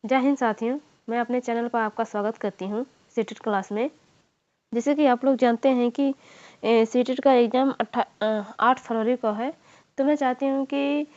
जय हिंद साथियों, मैं अपने चैनल पर आपका स्वागत करती हूँ सीटेट क्लास में। जैसे कि आप लोग जानते हैं कि सीटेट का एग्ज़ाम 8 फरवरी को है। तो मैं चाहती हूँ कि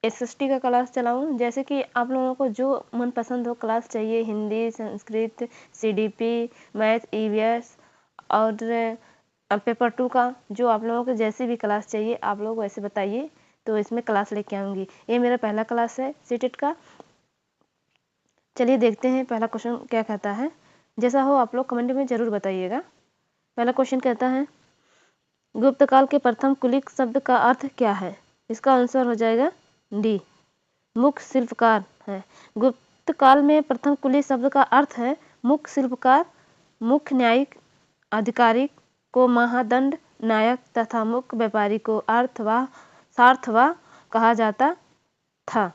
एसएसटी का क्लास चलाऊँ। जैसे कि आप लोगों को जो मनपसंद हो क्लास चाहिए, Hindi, Sanskrit, CDP, math, EVS और पेपर 2 का, जो आप लोगों को जैसी भी क्लास चाहिए आप लोग वैसे बताइए, तो इसमें क्लास लेके आऊँगी। ये मेरा पहला क्लास है सीटेट का। चलिए देखते हैं पहला क्वेश्चन क्या कहता है। जैसा हो आप लोग कमेंट में ज़रूर बताइएगा। पहला क्वेश्चन कहता है, गुप्त काल के प्रथम कुलिक शब्द का अर्थ क्या है? इसका आंसर हो जाएगा डी, मुख्य शिल्पकार है। गुप्त काल में प्रथम कुली शब्द का अर्थ है मुख्य शिल्पकार। मुख्य न्यायिक अधिकारी को महादंड नायक तथा मुख्य व्यापारी को अर्थवाह सार्थवाह कहा जाता था।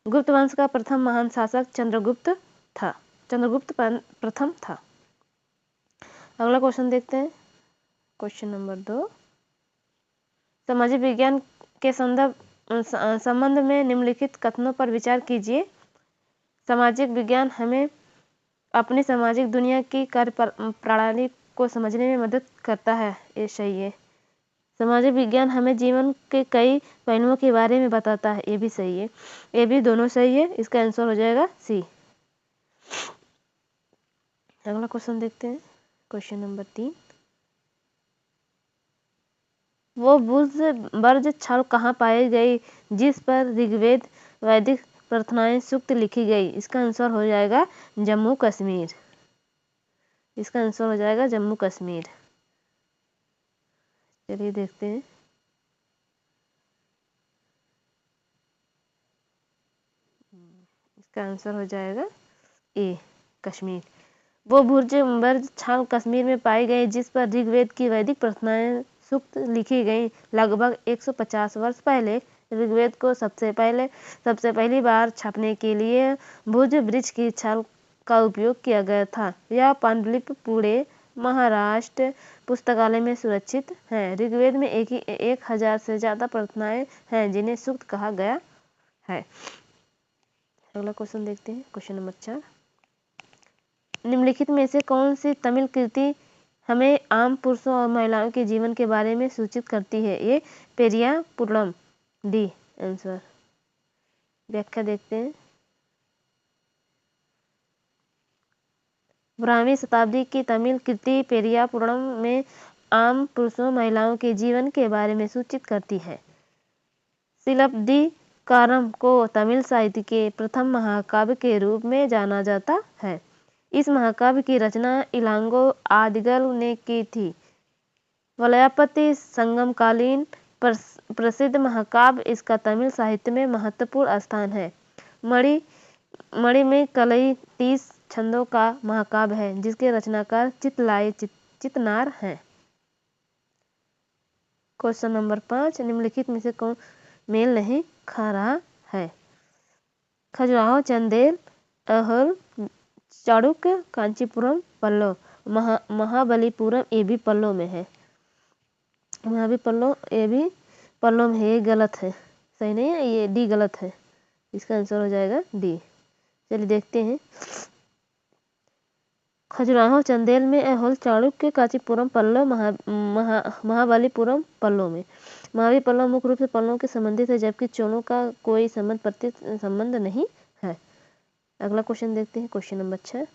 गुप्त वंश का प्रथम महान शासक चंद्रगुप्त प्रथम था। अगला क्वेश्चन देखते हैं, क्वेश्चन नंबर 2। सामाजिक विज्ञान के संबंध में निम्नलिखित कथनों पर विचार कीजिए। सामाजिक विज्ञान हमें अपनी सामाजिक दुनिया की कार्य प्रणाली को समझने में मदद करता है, ये सही है। सामाजिक विज्ञान हमें जीवन के कई पहलुओं के बारे में बताता है, ये भी सही है। ये भी दोनों सही है, इसका आंसर हो जाएगा सी। अगला क्वेश्चन देखते हैं, क्वेश्चन नंबर 3। वो बर्ज छाल कहाँ पाई गई जिस पर ऋग्वेद, वैदिक प्रार्थनाएं, सूक्त लिखी गई? इसका आंसर हो जाएगा जम्मू कश्मीर। इसका आंसर हो जाएगा जम्मू कश्मीर। चलिए देखते हैं, इसका आंसर हो जाएगा ए, कश्मीर। वो बर्ज छाल कश्मीर में पाई गई जिस पर ऋग्वेद की वैदिक प्रार्थनाएं, सूक्त लिखी गई। लगभग 150 वर्ष पहले ऋग्वेद को सबसे पहली बार छापने के लिए भुज वृक्ष की छाल का उपयोग किया गया था। यह पांडुलिपि पुणे, महाराष्ट्र पुस्तकालय में सुरक्षित है। ऋग्वेद में 1000 से ज़्यादा प्रार्थनाएं हैं जिन्हें सूक्त कहा गया है। अगला क्वेश्चन देखते हैं, क्वेश्चन नंबर 4। निम्नलिखित में से कौन सी तमिल कृति हमें आम पुरुषों और महिलाओं के जीवन के बारे में सूचित करती है? ये पेरिया पुरम, डी आंसर। व्याख्या देखते हैं। 12वीं शताब्दी की तमिल कृति पेरिया पुरम में आम पुरुषों महिलाओं के जीवन के बारे में सूचित करती है। शिलापदिकारम को तमिल साहित्य के प्रथम महाकाव्य के रूप में जाना जाता है। इस महाकाव्य की रचना इलांगो आदिगल ने की थी। वलयापति संगमकालीन प्रसिद्ध महाकाव्य, इसका तमिल साहित्य में महत्वपूर्ण स्थान है। मणि में कलई 30 छंदों का महाकाव्य है जिसके रचनाकार चितनार हैं। Question number 5। निम्नलिखित में से कौन मेल नहीं खा रहा है? खजुराहो, चंदेल, अहोल, चाणक्य, कांचीपुरम, पल्लव, महाबलीपुरम, ये भी पल्लव में है। ये भी पल्लव में है, ये गलत है, सही नहीं है, ये डी गलत है। इसका आंसर हो जाएगा डी। चलिए देखते हैं, खजुराहो, चंदेल में, अहोल, चाणक्य, कांचीपुरम, पल्लव, महाबलीपुरम पल्लव में। महाबली पल्लव मुख्य रूप से पल्लव के संबंधित है, जबकि चोलों का कोई संबंध नहीं है। अगला क्वेश्चन देखते हैं, क्वेश्चन नंबर 6।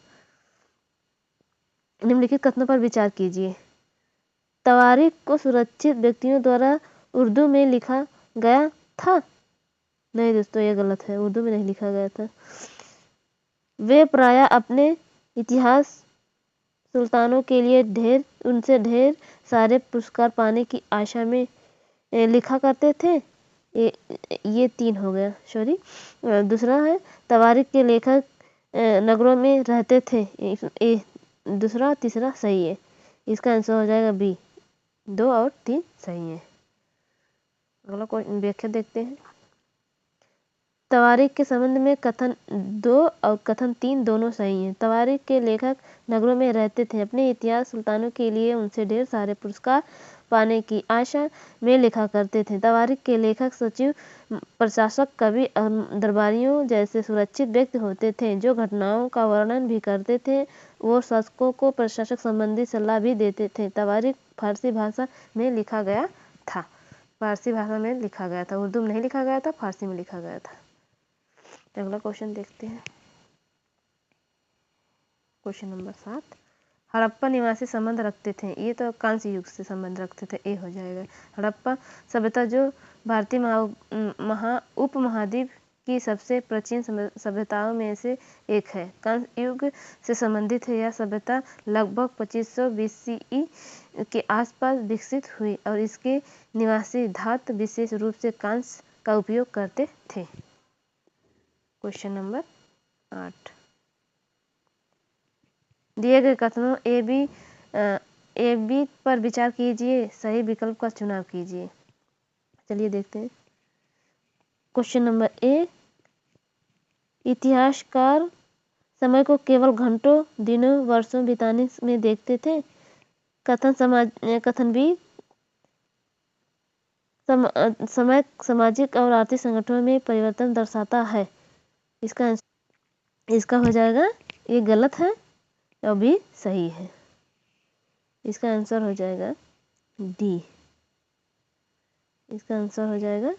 निम्नलिखित कथनों पर विचार कीजिए। तवारीख को सुरक्षित व्यक्तियों द्वारा उर्दू में लिखा गया था। नहीं दोस्तों, ये गलत है, उर्दू में नहीं लिखा गया था। वे प्रायः अपने इतिहास सुल्तानों के लिए उनसे ढेर सारे पुरस्कार पाने की आशा में लिखा करते थे। ये 3 हो गया, सॉरी। दूसरा है, तवारीख के लेखक नगरों में रहते थे। दूसरा, तीसरा सही है। इसका आंसर हो जाएगा बी, 2 और 3 सही है। अगला व्याख्या देखते हैं। तवारीख के संबंध में कथन 2 और कथन 3 दोनों सही हैं। तवारीख के लेखक नगरों में रहते थे, अपने इतिहास सुल्तानों के लिए उनसे ढेर सारे पुरस्कार पाने की आशा में लिखा करते थे। तवारीख के लेखक सचिव, प्रशासक, कवि और दरबारियों जैसे सुरक्षित व्यक्ति होते थे जो घटनाओं का वर्णन भी करते थे। वो शासकों को प्रशासक संबंधी सलाह भी देते थे। तवारीख फारसी भाषा में लिखा गया था। फारसी भाषा में लिखा गया था, उर्दू में नहीं लिखा गया था, फारसी में लिखा गया था। अगला क्वेश्चन देखते हैं। क्वेश्चन नंबर 7, हड़प्पा निवासी संबंध रखते थे। ये तो कांस्य युग से संबंध रखते थे, ए हो जाएगा। हड़प्पा सभ्यता जो भारतीय उपमहाद्वीप की सबसे प्राचीन सभ्यताओं में से एक है, कांस्य युग से संबंधित है। यह सभ्यता लगभग 2500 BCE के आसपास विकसित हुई और इसके निवासी धातु विशेष रूप से कांस्य का उपयोग करते थे। क्वेश्चन नंबर 8, दिए गए कथनों ए बी पर विचार कीजिए, सही विकल्प का चुनाव कीजिए। चलिए देखते हैं। क्वेश्चन नंबर ए, इतिहासकार समय को केवल घंटों, दिनों, वर्षों बिताने में देखते थे। कथन बी, समय सामाजिक और आर्थिक संगठनों में परिवर्तन दर्शाता है। इसका हो जाएगा, ये गलत है और भी सही है। इसका आंसर हो जाएगा डी। इसका आंसर हो जाएगा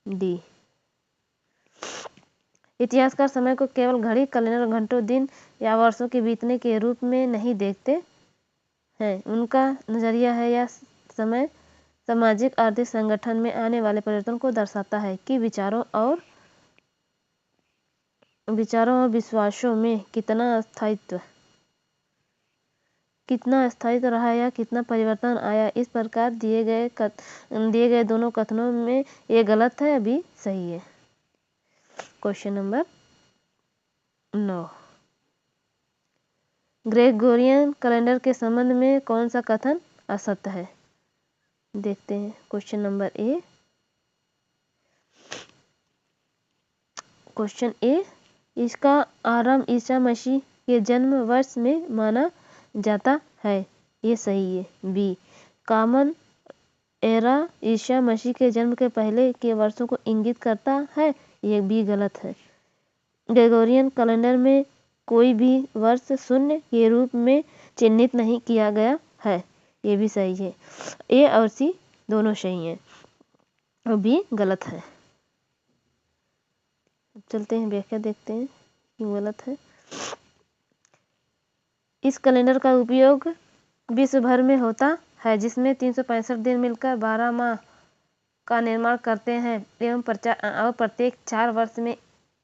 डी। इतिहासकार समय को केवल घड़ी, कैलेंडर, घंटों, दिन या वर्षों के बीतने के रूप में नहीं देखते हैं। उनका नजरिया है यह समय सामाजिक आर्थिक संगठन में आने वाले परिवर्तन को दर्शाता है कि विचारों और विश्वासों में कितना स्थायित्व रहा या कितना परिवर्तन आया। इस प्रकार दिए गए दोनों कथनों में ये गलत है, अभी सही है। क्वेश्चन नंबर 9, ग्रेगोरियन कैलेंडर के संबंध में कौन सा कथन असत्य है? देखते हैं। क्वेश्चन नंबर ए, क्वेश्चन ए, इसका आरंभ ईसा मसीह के जन्म वर्ष में माना जाता है, ये सही है। B, common era Isa Masih के जन्म के पहले के वर्षों को इंगित करता है, ये भी गलत है। ग्रेगोरियन कैलेंडर में कोई भी वर्ष शून्य के रूप में चिन्हित नहीं किया गया है, ये भी सही है। ए और सी दोनों सही हैं और बी गलत है। चलते हैं, व्याख्या देखते हैं क्यों गलत है। इस कैलेंडर का उपयोग विश्व भर में होता है, जिसमें 365 दिन मिलकर 12 माह का निर्माण करते हैं एवं प्रत्येक 4 वर्ष में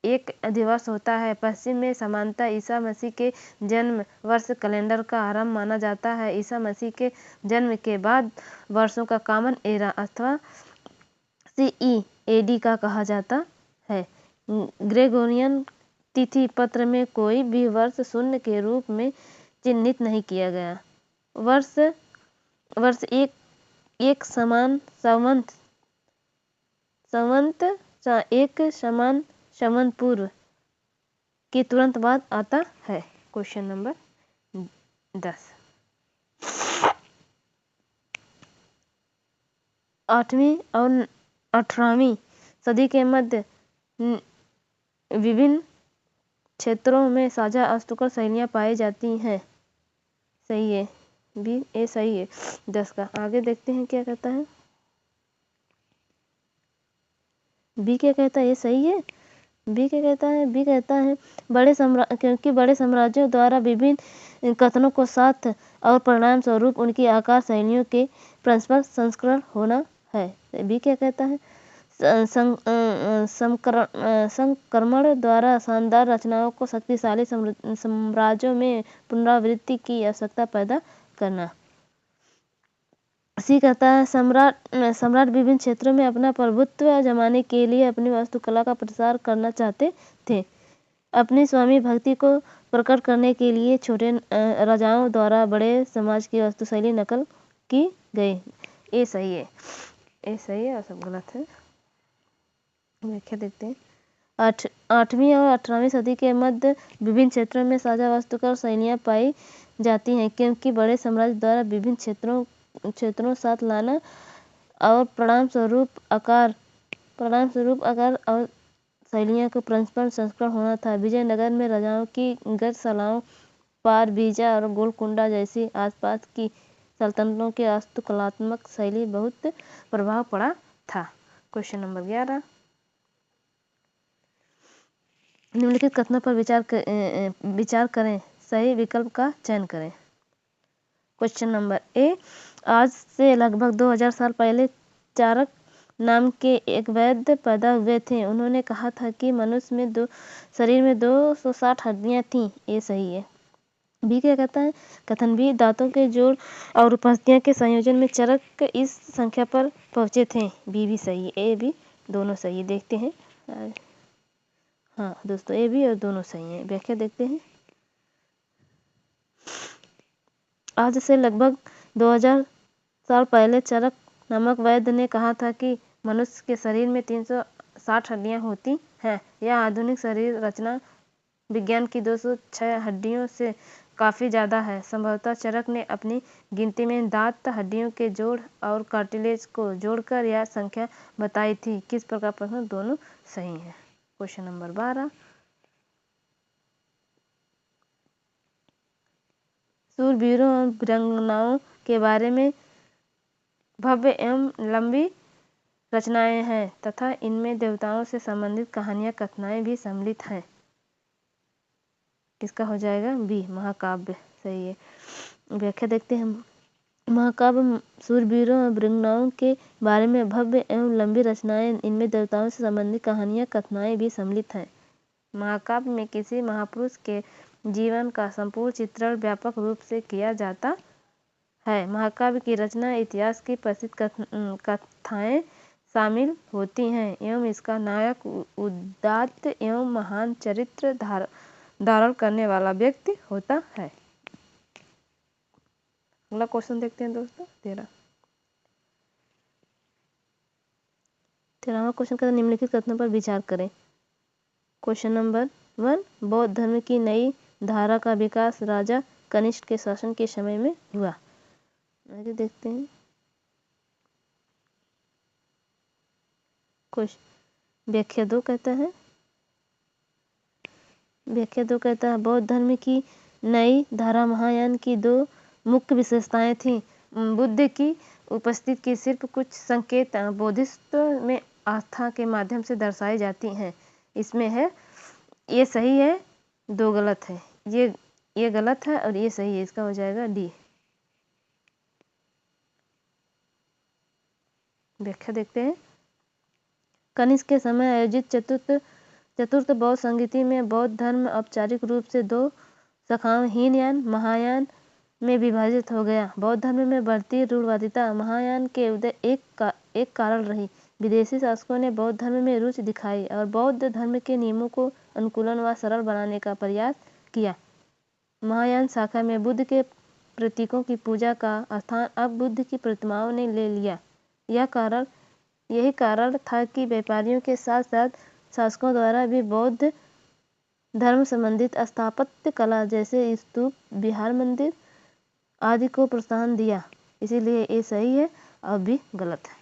एक अधिवर्ष होता है। पश्चिम में सामान्यतः ईसा मसीह के जन्म वर्ष कैलेंडर का आरंभ माना जाता है। ईसा मसीह के जन्म के बाद वर्षों का कॉमन एरा अथवा CE AD का कहा जाता है। ग्रेगोरियन तिथि पत्र में कोई भी वर्ष शून्य के रूप में चिन्हित नहीं किया गया। वर्ष एक समान संवत पूर्व के तुरंत बाद आता है। क्वेश्चन नंबर 10, 8वीं और 18वीं सदी के मध्य विभिन्न क्षेत्रों में साझा वास्तुकला शैलियाँ पाई जाती हैं, सही है। बी ए सही है 10 का। आगे देखते हैं क्या कहता है। बी क्या कहता है, ये सही है। बी क्या कहता है, बी कहता है क्योंकि बड़े साम्राज्यों द्वारा विभिन्न कथनों को साथ और परिणाम स्वरूप उनकी आकार शैलियों के परस्पर संस्करण होना है। बी क्या कहता है, संक्रमण द्वारा शानदार रचनाओं को शक्तिशाली साम्राज्यों में पुनरावृत्ति की आवश्यकता पैदा करना। सी कहता है सम्राट विभिन्न क्षेत्रों में अपना प्रभुत्व जमाने के लिए अपनी वास्तुकला का प्रसार करना चाहते थे। अपनी स्वामी भक्ति को प्रकट करने के लिए छोटे राजाओं द्वारा बड़े समाज की वास्तुशैली नकल की गई। ये सही है, ये सही है और सब गलत है। व्याख्या देखते हैं। 8वीं और 18वीं सदी के मध्य विभिन्न क्षेत्रों में साझा वास्तुकला शैलियाँ पाई जाती हैं, क्योंकि बड़े साम्राज्य द्वारा विभिन्न क्षेत्रों क्षेत्रों साथ लाना और परिणाम स्वरूप आकार और शैलियों का परस्पर संस्करण होना था। विजयनगर में राजाओं की गजशालाओं, पार बीजा और गोलकुंडा जैसी आसपास की सल्तनतों की वास्तुकलात्मक शैली बहुत प्रभाव पड़ा था। क्वेश्चन नंबर 11, निम्नलिखित कथनों पर विचार करें, सही विकल्प का चयन करें। क्वेश्चन नंबर ए, आज से लगभग 2000 साल पहले चारक नाम के एक वैद्य पैदा हुए थे। उन्होंने कहा था कि मनुष्य में शरीर में 260 हड्डियां थीं। ये सही है। बी क्या कहता है, कथन बी, दांतों के जोड़ और उपस्थितियों के संयोजन में चरक इस संख्या पर पहुंचे थे। बी भी सही है, ए बी दोनों सही है। देखते हैं, हाँ दोस्तों, ए बी और दोनों सही है। व्याख्या देखते हैं। आज से लगभग 2000 साल पहले चरक नामक वैद्य ने कहा था कि मनुष्य के शरीर में 360 हड्डियां होती हैं। यह आधुनिक शरीर रचना विज्ञान की 206 हड्डियों से काफ़ी ज़्यादा है। संभवतः चरक ने अपनी गिनती में दांत, हड्डियों के जोड़ और कार्टिलेज को जोड़कर यह संख्या बताई थी। किस प्रकार प्रश्न, दोनों सही है। क्वेश्चन नंबर 12, शूरवीरों और वीरांगनाओं के बारे में भव्य एवं लंबी रचनाएं हैं तथा इनमें देवताओं से संबंधित कहानियां, कथाएं भी सम्मिलित हैं। इसका हो जाएगा बी, महाकाव्य सही है। व्याख्या देखते हैं। महाकाव्य शूरवीरों और वीरांगनाओं के बारे में भव्य एवं लंबी रचनाएं, इनमें देवताओं से संबंधित कहानियां, कथाएं भी सम्मिलित हैं। महाकाव्य में किसी महापुरुष के जीवन का संपूर्ण चित्रण व्यापक रूप से किया जाता है। महाकाव्य की रचना इतिहास की प्रसिद्ध कथाएं शामिल होती हैं एवं इसका नायक उदात्त एवं महान चरित्र धारण करने वाला व्यक्ति होता है। अगला क्वेश्चन देखते हैं दोस्तों, 13वां क्वेश्चन का निम्नलिखित कथनों पर विचार करें। क्वेश्चन नंबर 1, बौद्ध धर्म की नई धारा का विकास राजा कनिष्क के शासन के समय में हुआ। आगे देखते हैं। व्याख्या 2 कहता है, बौद्ध धर्म की नई धारा महायान की 2 मुख्य विशेषताएं थीं। बुद्ध की उपस्थिति की सिर्फ कुछ संकेत बौद्धिस्ट में आस्था के माध्यम से दर्शाई जाती हैं। इसमें है, ये सही है, 2 गलत है। ये गलत है और ये सही है। इसका हो जाएगा डी। व्याख्या देखते हैं। कनिष्क के समय आयोजित चतुर्थ बौद्ध संगीति में बौद्ध धर्म औपचारिक रूप से 2 शाखाओं हीनयान, महायान में विभाजित हो गया। बौद्ध धर्म में बढ़ती रूढ़वादिता महायान के उदय एक कारण रही। विदेशी शासकों ने बौद्ध धर्म में रुचि दिखाई और बौद्ध धर्म के नियमों को अनुकूलन व सरल बनाने का प्रयास किया। महायान शाखा में बुद्ध के प्रतीकों की पूजा का स्थान अब बुद्ध की प्रतिमाओं ने ले लिया। यही कारण था कि व्यापारियों के साथ साथ शासकों द्वारा भी बौद्ध धर्म संबंधित स्थापत्य कला जैसे स्तूप, विहार मंदिर आदि को प्रोत्साहन दिया। इसीलिए ये सही है और बी गलत है।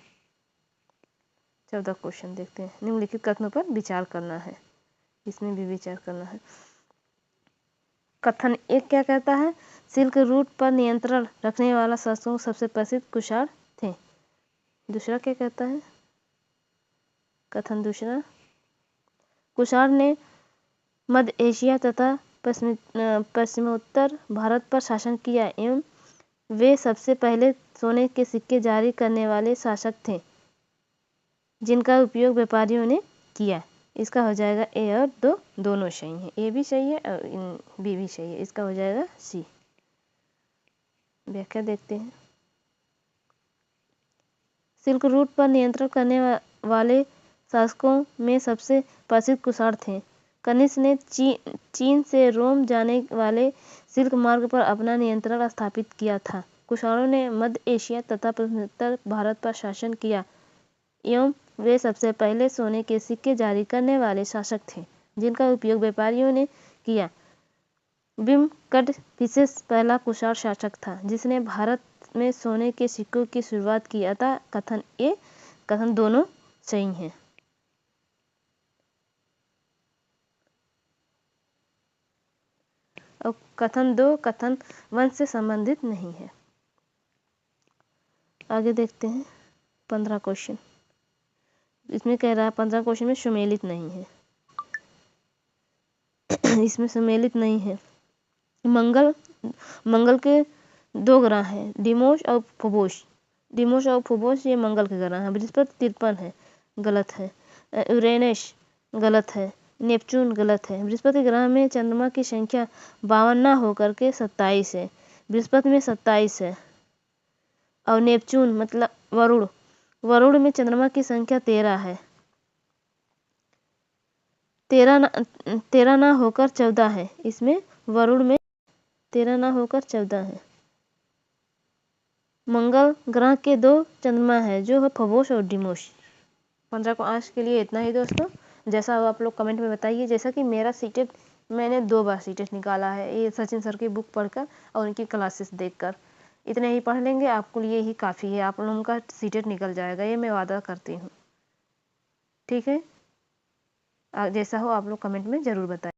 14 क्वेश्चन देखते हैं। निम्नलिखित कथनों पर विचार करना है, इसमें भी विचार करना है। कथन 1 क्या कहता है, सिल्क रूट पर नियंत्रण रखने वाला शासकों सबसे प्रसिद्ध कुषाण थे। दूसरा क्या कहता है, कथन दूसरा, कुषाण ने मध्य एशिया तथा पश्चिमोत्तर भारत पर शासन किया एवं वे सबसे पहले सोने के सिक्के जारी करने वाले शासक थे जिनका उपयोग व्यापारियों ने किया। इसका हो जाएगा ए और 2 दोनों सही हैं। ए भी सही है और बी भी सही है। इसका हो जाएगा सी। व्याख्या देखते हैं। सिल्क रूट पर नियंत्रण करने वाले शासकों में सबसे प्रसिद्ध कुषाण थे। कनिष्क ने चीन से रोम जाने वाले सिल्क मार्ग पर अपना नियंत्रण स्थापित किया था। कुषाणों ने मध्य एशिया तथा पश्चिमोत्तर भारत पर शासन किया एवं वे सबसे पहले सोने के सिक्के जारी करने वाले शासक थे जिनका उपयोग व्यापारियों ने किया। बिम्ब कड़फिसेस पहला कुषाण शासक था जिसने भारत में सोने के सिक्कों की शुरुआत की, अतः कथन दोनों सही हैं। और कथन 2 कथन 1 से संबंधित नहीं है। आगे देखते हैं 15 क्वेश्चन। इसमें कह रहा है 15 क्वेश्चन में सुमेलित नहीं है। इसमें सुमेलित नहीं है। मंगल के 2 ग्रह हैं, डिमोस और फोबोस। डिमोस और फोबोस ये मंगल के ग्रह हैं। बृहस्पति 53 है, गलत है। यूरेनस गलत है। नेपच्यून गलत है। बृहस्पति ग्रह में चंद्रमा की संख्या 52 ना होकर के 27 है। बृहस्पति में 27 है। और नेपच्यून मतलब वरुण में चंद्रमा की संख्या 13 है। 13 ना होकर 14 है। इसमें वरुण में 13 ना होकर 14 है। मंगल ग्रह के 2 चंद्रमा है, जो है फोबोस और डिमोस। 15 को आज के लिए इतना ही दोस्तों। जैसा हो आप लोग कमेंट में बताइए। जैसा कि मेरा सीटेट मैंने 2 बार सीटेट निकाला है, ये सचिन सर की बुक पढ़कर और उनकी क्लासेस देखकर। इतने ही पढ़ लेंगे, आपको लिए ही काफ़ी है। आप लोगों का सीटेट निकल जाएगा, ये मैं वादा करती हूँ। ठीक है, जैसा हो आप लोग कमेंट में ज़रूर बताइए।